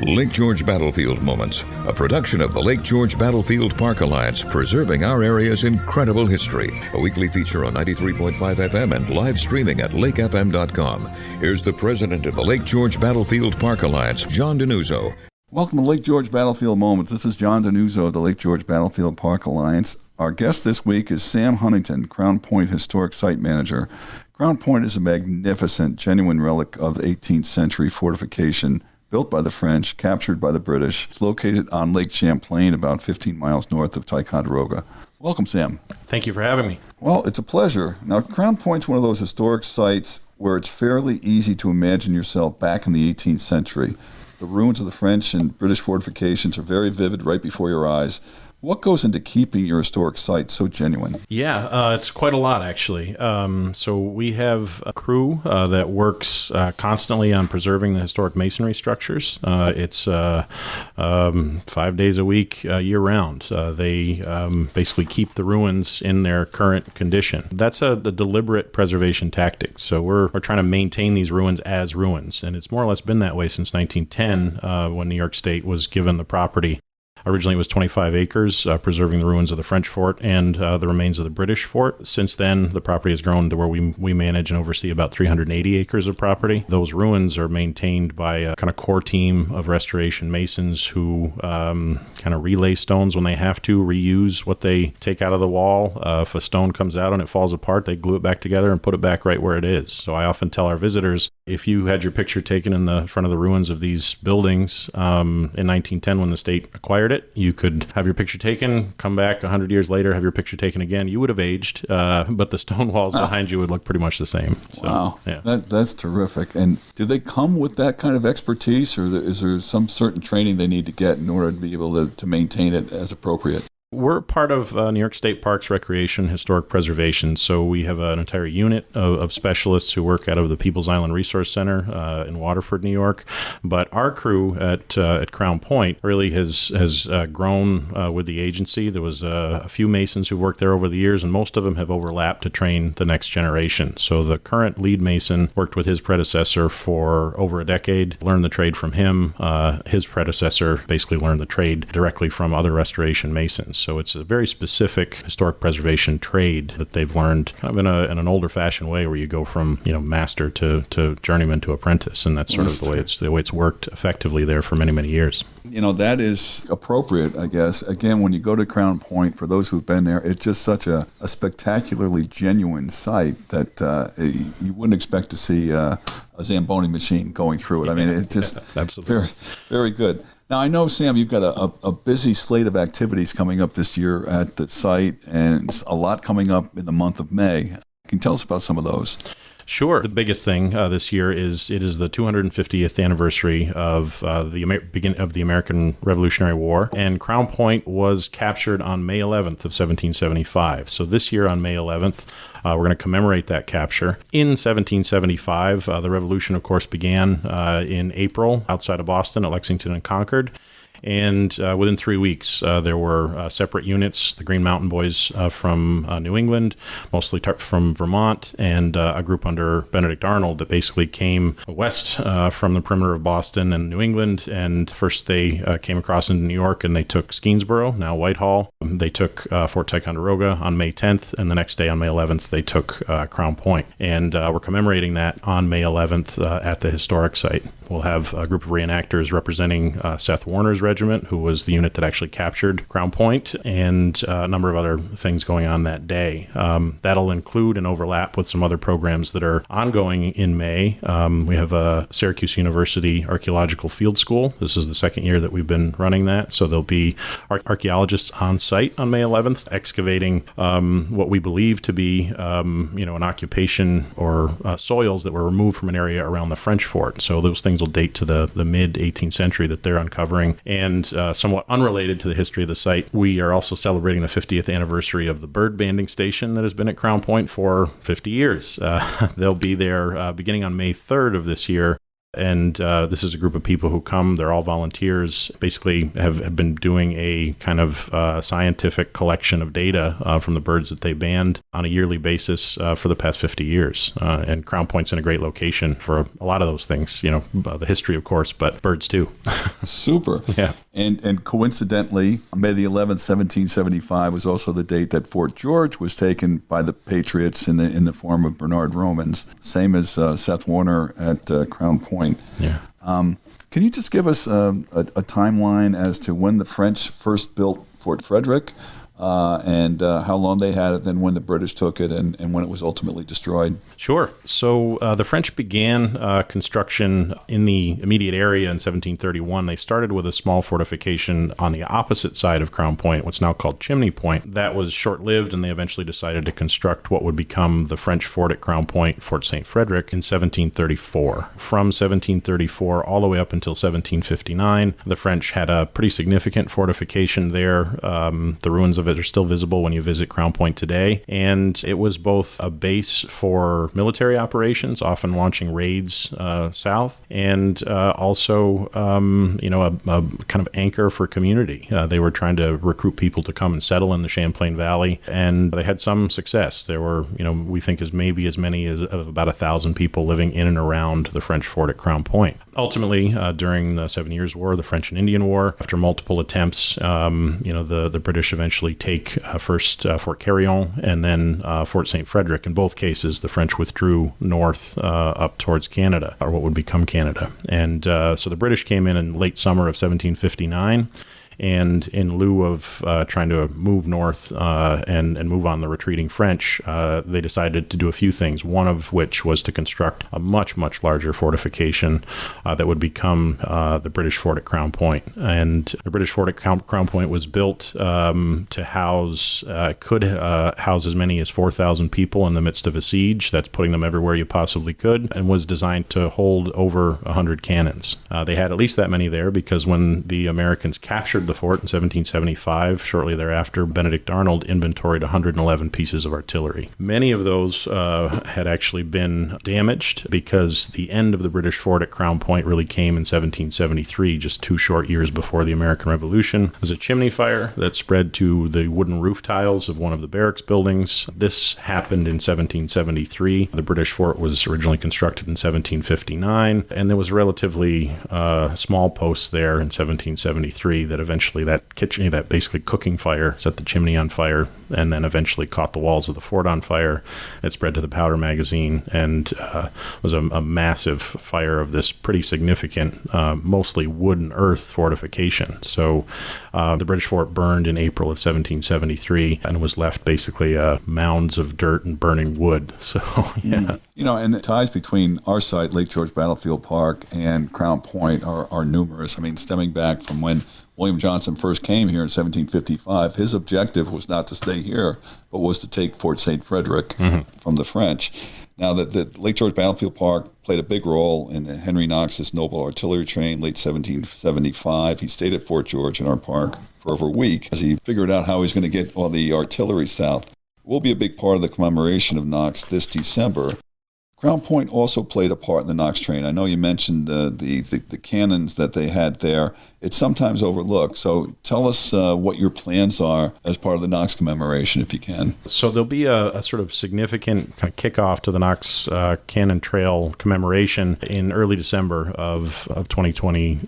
Lake George Battlefield Moments, a production of the Lake George Battlefield Park Alliance, preserving our area's incredible history. A weekly feature on 93.5 FM and live streaming at lakefm.com. Here's the president of the Lake George Battlefield Park Alliance, John Denuzzo. Welcome to Lake George Battlefield Moments. This is John Denuzzo of the Lake George Battlefield Park Alliance. Our guest this week is Sam Huntington, Crown Point Historic Site Manager. Crown Point is a magnificent, genuine relic of the 18th century fortification built by the French, captured by the British. It's located on Lake Champlain, about 15 miles north of Ticonderoga. Welcome, Sam. Thank you for having me. Well, it's a pleasure. Now, Crown Point's one of those historic sites where it's fairly easy to imagine yourself back in the 18th century. The ruins of the French and British fortifications are very vivid right before your eyes. What goes into keeping your historic site so genuine? Yeah, it's quite a lot, actually. So we have a crew that works constantly on preserving the historic masonry structures. It's 5 days a week, year-round. They basically keep the ruins in their current condition. That's a deliberate preservation tactic. So we're trying to maintain these ruins as ruins, and it's more or less been that way since 1910, when New York State was given the property. Originally, it was 25 acres, preserving the ruins of the French fort and the remains of the British fort. Since then, the property has grown to where we manage and oversee about 380 acres of property. Those ruins are maintained by a kind of core team of restoration masons who kind of relay stones when they have to, reuse what they take out of the wall. If a stone comes out and it falls apart, they glue it back together and put it back right where it is. So I often tell our visitors, if you had your picture taken in the front of the ruins of these buildings in 1910 when the state acquired it, you could have your picture taken, come back 100 years later, have your picture taken again. You would have aged, but the stone walls behind you would look pretty much the same. So, wow, yeah. That's terrific. And do they come with that kind of expertise, or is there some certain training they need to get in order to be able to maintain it as appropriate? We're part of New York State Parks Recreation Historic Preservation, so we have an entire unit of specialists who work out of the People's Island Resource Center in Waterford, New York. But our crew at Crown Point really has grown with the agency. There was a few masons who worked there over the years, and most of them have overlapped to train the next generation. So the current lead mason worked with his predecessor for over a decade, learned the trade from him. His predecessor basically learned the trade directly from other restoration masons. So it's a very specific historic preservation trade that they've learned kind of in an older fashioned way, where you go from master to journeyman to apprentice, and that's sort of the way it's worked effectively there for many, many years. That is appropriate, I guess. Again, when you go to Crown Point, for those who've been there, it's just such a spectacularly genuine site that you wouldn't expect to see a Zamboni machine going through it. I mean, it's just absolutely very, very good. Now, I know, Sam, you've got a busy slate of activities coming up this year at the site, and a lot coming up in the month of May. Can you tell us about some of those? Sure. The biggest thing this year is the 250th anniversary of the American Revolutionary War, and Crown Point was captured on May 11th of 1775. So this year on May 11th, we're going to commemorate that capture. In 1775, the revolution, of course, began in April outside of Boston at Lexington and Concord. And within 3 weeks, there were separate units, the Green Mountain Boys from New England, mostly from Vermont, and a group under Benedict Arnold that basically came west from the perimeter of Boston and New England. And first they came across into New York, and they took Skenesboro, now Whitehall. They took Fort Ticonderoga on May 10th, and the next day on May 11th, they took Crown Point. And we're commemorating that on May 11th at the historic site. We'll have a group of reenactors representing Seth Warner's regiment, who was the unit that actually captured Crown Point, and a number of other things going on that day. That'll include and overlap with some other programs that are ongoing in May. We have a Syracuse University Archaeological Field School. This is the second year that we've been running that, so there'll be archaeologists on site on May 11th excavating what we believe to be an occupation or soils that were removed from an area around the French fort. So those things will date to the mid-18th century that they're uncovering. And somewhat unrelated to the history of the site, we are also celebrating the 50th anniversary of the bird banding station that has been at Crown Point for 50 years. They'll be there beginning on May 3rd of this year, And this is a group of people who come, they're all volunteers, basically have been doing a kind of scientific collection of data from the birds that they banned on a yearly basis for the past 50 years. And Crown Point's in a great location for a lot of those things, the history, of course, but birds too. Super. Yeah. And coincidentally, May the 11th, 1775 was also the date that Fort George was taken by the Patriots in the form of Bernard Romans, same as Seth Warner at Crown Point. Yeah. Can you just give us a timeline as to when the French first built Fort Frederic and how long they had it, then when the British took it, and when it was ultimately destroyed? Sure. So the French began construction in the immediate area in 1731. They started with a small fortification on the opposite side of Crown Point, what's now called Chimney Point. That was short-lived, and they eventually decided to construct what would become the French fort at Crown Point, Fort St. Frederic, in 1734. From 1734 all the way up until 1759, the French had a pretty significant fortification there. The ruins of it are still visible when you visit Crown Point today, and it was both a base for military operations, often launching raids south, and also a kind of anchor for community. They were trying to recruit people to come and settle in the Champlain Valley, and they had some success. There were, we think, as many as about 1,000 people living in and around the French fort at Crown Point. Ultimately, during the 7 Years' War, the French and Indian War, after multiple attempts, the British eventually take first Fort Carillon and then Fort St. Frederic. In both cases, the French withdrew north up towards Canada, or what would become Canada. And so the British came in late summer of 1759. And in lieu of trying to move north and move on the retreating French, they decided to do a few things, one of which was to construct a much, much larger fortification that would become the British fort at Crown Point. And the British fort at Crown Point was built to house as many as 4,000 people in the midst of a siege. That's putting them everywhere you possibly could, and was designed to hold over 100 cannons. They had at least that many there because when the Americans captured the fort in 1775. Shortly thereafter, Benedict Arnold inventoried 111 pieces of artillery. Many of those had actually been damaged because the end of the British fort at Crown Point really came in 1773, just 2 short years before the American Revolution. There was a chimney fire that spread to the wooden roof tiles of one of the barracks buildings. This happened in 1773. The British fort was originally constructed in 1759, and there was a relatively small post there in 1773 that eventually that basically cooking fire set the chimney on fire, and then eventually caught the walls of the fort on fire. It spread to the powder magazine, and was a massive fire of this pretty significant, mostly wood and earth fortification. So the British fort burned in April of 1773 and was left basically mounds of dirt and burning wood. So, yeah. And the ties between our site, Lake George Battlefield Park, and Crown Point are numerous. I mean, stemming back from when William Johnson first came here in 1755, his objective was not to stay here, but was to take Fort St. Frederic from the French. Now, the Lake George Battlefield Park played a big role in Henry Knox's Noble Artillery Train, late 1775. He stayed at Fort George in our park for over a week as he figured out how he was going to get all the artillery south. It will be a big part of the commemoration of Knox this December. Crown Point also played a part in the Knox train. I know you mentioned the cannons that they had there. It's sometimes overlooked. So tell us what your plans are as part of the Knox commemoration, if you can. So there'll be a sort of significant kind of kickoff to the Knox Cannon Trail commemoration in early December of 2025.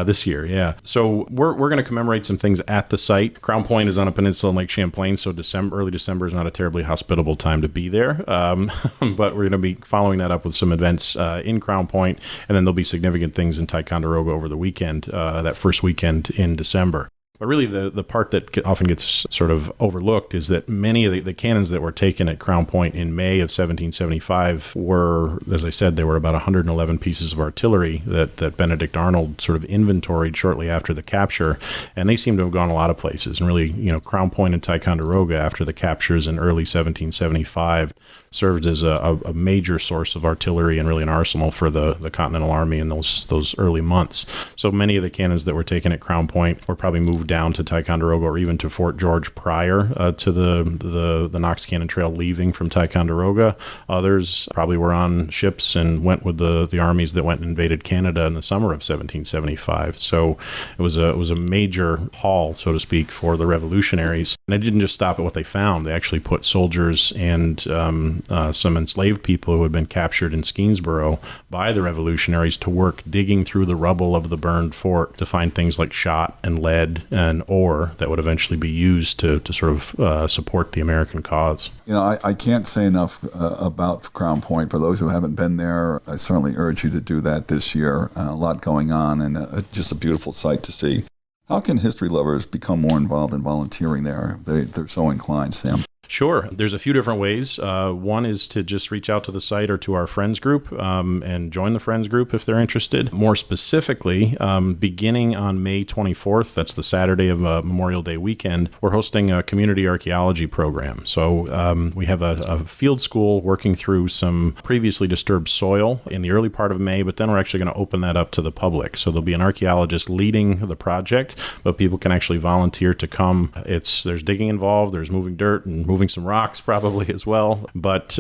This year, yeah. So we're going to commemorate some things at the site. Crown Point is on a peninsula in Lake Champlain, so early December is not a terribly hospitable time to be there. But we're going to be following that up with some events in Crown Point, and then there'll be significant things in Ticonderoga over the weekend, that first weekend in December. But really, the part that often gets sort of overlooked is that many of the cannons that were taken at Crown Point in May of 1775 were, as I said, there were about 111 pieces of artillery that Benedict Arnold sort of inventoried shortly after the capture, and they seem to have gone a lot of places. And really, Crown Point and Ticonderoga, after the captures in early 1775, served as a major source of artillery and really an arsenal for the Continental Army in those early months. So many of the cannons that were taken at Crown Point were probably moved moved down to Ticonderoga or even to Fort George prior to the Knox Cannon Trail leaving from Ticonderoga. Others probably were on ships and went with the armies that went and invaded Canada in the summer of 1775. So it was a major haul, so to speak, for the revolutionaries. And they didn't just stop at what they found. They actually put soldiers and some enslaved people who had been captured in Skenesboro by the revolutionaries to work digging through the rubble of the burned fort to find things like shot and lead and ore that would eventually be used to sort of support the American cause. I can't say enough about Crown Point. For those who haven't been there, I certainly urge you to do that this year. A lot going on, and just a beautiful sight to see. How can history lovers become more involved in volunteering there? They're so inclined, Sam. Sure. There's a few different ways. One is to just reach out to the site or to our friends group and join the friends group if they're interested. More specifically, beginning on May 24th, that's the Saturday of Memorial Day weekend, we're hosting a community archaeology program. So we have a field school working through some previously disturbed soil in the early part of May, but then we're actually going to open that up to the public. So there'll be an archaeologist leading the project, but people can actually volunteer to come. There's digging involved, there's moving dirt and moving some rocks probably as well. But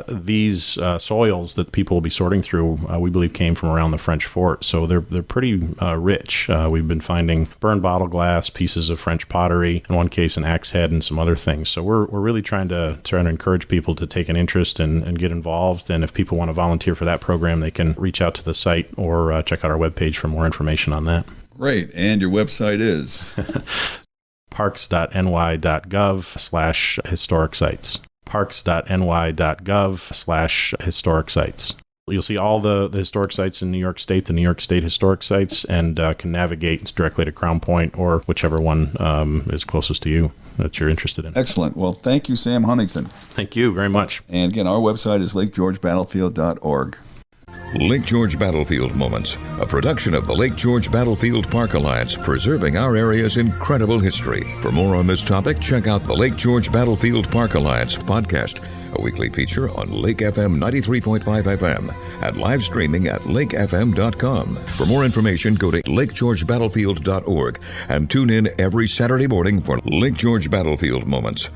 these soils that people will be sorting through, we believe came from around the French fort. So they're pretty rich. We've been finding burned bottle glass, pieces of French pottery, in one case an axe head and some other things. So we're really trying to encourage people to take an interest and get involved. And if people want to volunteer for that program, they can reach out to the site or check out our webpage for more information on that. Great. And your website is? parks.ny.gov/historic sites. parks.ny.gov/historic sites. You'll see all the historic sites in New York State, the New York State historic sites, and can navigate directly to Crown Point or whichever one is closest to you that you're interested in. Excellent. Well, thank you, Sam Huntington. Thank you very much. And again, our website is lakegeorgebattlefield.org. Lake George Battlefield Moments, a production of the Lake George Battlefield Park Alliance, preserving our area's incredible history. For more on this topic, check out the Lake George Battlefield Park Alliance podcast, a weekly feature on Lake FM 93.5 FM and live streaming at lakefm.com. For more information, go to lakegeorgebattlefield.org and tune in every Saturday morning for Lake George Battlefield Moments.